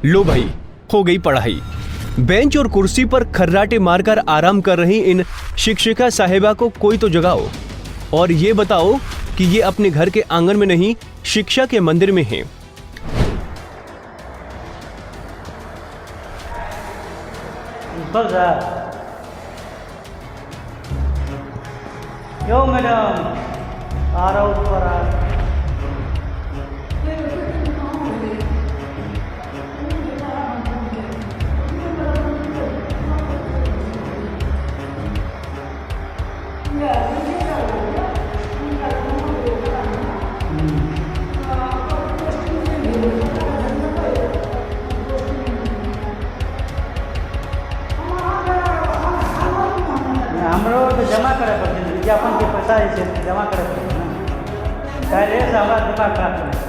लो भाई, हो गई पढ़ाई। बेंच और कुर्सी पर खर्राटे मारकर आराम कर रही इन शिक्षिका साहिबा को कोई तो जगाओ और ये बताओ कि ये अपने घर के आंगन में नहीं, शिक्षा के मंदिर में हैं। क्यों मैडम आ रहा हूँ तो हमरो तो जमा करे पड़ते हैं, विज्ञापन के पैसा जमा करे पड़ते हैं ना, पहले से हमारा दिमाग खराब है।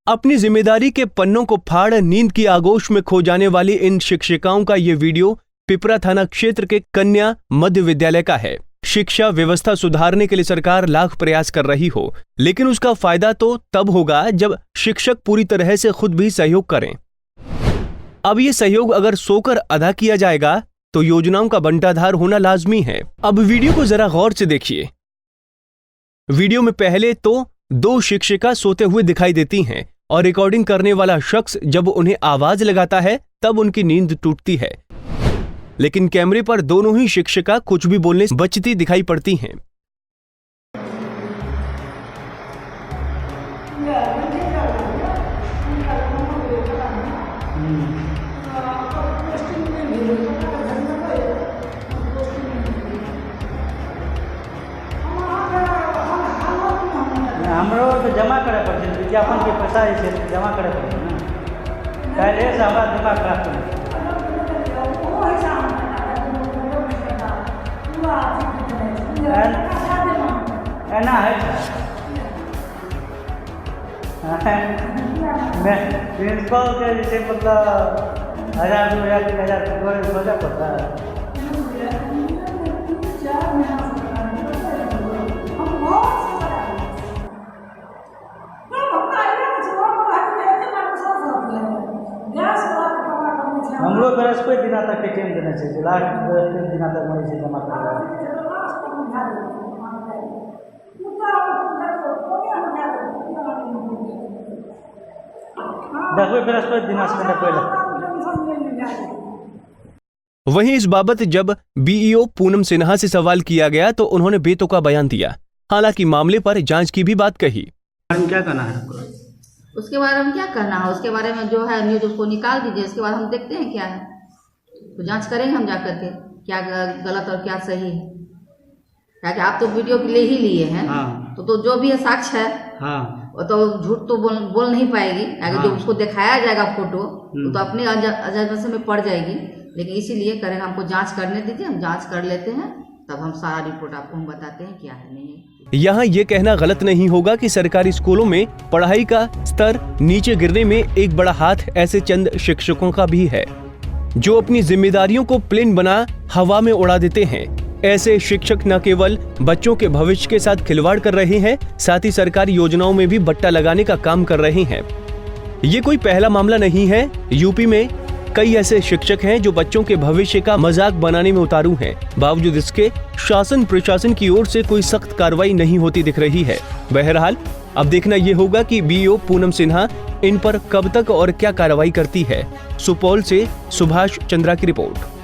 अपनी जिम्मेदारी के पन्नों को फाड़ नींद की आगोश में खो जाने वाली इन शिक्षिकाओं का ये वीडियो पिपरा थाना क्षेत्र के कन्या मध्य विद्यालय का है। शिक्षा व्यवस्था सुधारने के लिए सरकार लाख प्रयास कर रही हो, लेकिन उसका फायदा तो तब होगा जब शिक्षक पूरी तरह से खुद भी सहयोग करें। अब ये सहयोग अगर सोकर अदा किया जाएगा तो योजनाओं का बंटाधार होना लाजमी है। अब वीडियो को जरा गौर से देखिए। वीडियो में पहले तो 2 शिक्षिका सोते हुए दिखाई देती हैं और रिकॉर्डिंग करने वाला शख्स जब उन्हें आवाज लगाता है तब उनकी नींद टूटती है, लेकिन कैमरे पर दोनों ही शिक्षिका कुछ भी बोलने से बचती दिखाई पड़ती हैं। हमरो तो जमा करे पड़ते हैं, विज्ञापन के पैसा जमा करे पड़ते हैं ना, पहले से हमारा दिमाग खराब है। ना है मैं प्रिंसिपल के जैसे मतलब 1000 2000 3000 सोचा पड़ता है। हम लोग बृहस्पति दिना तक के टाइम देना चाहिए, लास्ट बृहस्पति दिना तक मरीज से जमा करना है। वहीं इस बाबत जब बीईओ पूनम सिन्हा से सवाल किया गया तो उन्होंने बेतुका बयान दिया। हालांकि मामले पर जांच की भी बात कही। क्या कहना है उसके बारे में? क्या कहना है उसके बारे में? जो है न्यूज उसको निकाल दीजिए, इसके बाद हम देखते हैं क्या है, तो जांच करेंगे हम जाकर के क्या गलत और क्या सही है। क्या आप तो वीडियो ले ही लिए हैं। हाँ। तो जो भी है साक्ष्य है। हाँ। तो झूठ तो बोल नहीं पाएगी। अगर जो उसको दिखाया जाएगा फोटो तो अपने अजमाइश में पड़ जाएगी, लेकिन इसीलिए करें हमको जांच करने दीजिए, हम जांच कर लेते हैं, तब हम सारा रिपोर्ट आपको हम बताते हैं क्या है नहीं है। यहाँ ये कहना गलत नहीं होगा कि सरकारी स्कूलों में पढ़ाई का स्तर नीचे गिरने में एक बड़ा हाथ ऐसे चंद शिक्षकों का भी है जो अपनी जिम्मेदारियों को प्लेन बना हवा में उड़ा देते हैं। ऐसे शिक्षक न केवल बच्चों के भविष्य के साथ खिलवाड़ कर रहे हैं, साथ ही सरकारी योजनाओं में भी बट्टा लगाने का काम कर रहे हैं। ये कोई पहला मामला नहीं है। यूपी में कई ऐसे शिक्षक हैं जो बच्चों के भविष्य का मजाक बनाने में उतारू हैं। बावजूद इसके शासन प्रशासन की ओर से कोई सख्त कार्रवाई नहीं होती दिख रही है। बहरहाल अब देखना ये होगा कि बीईओ पूनम सिन्हा इन पर कब तक और क्या कार्रवाई करती है। सुपौल से सुभाष चंद्रा की रिपोर्ट।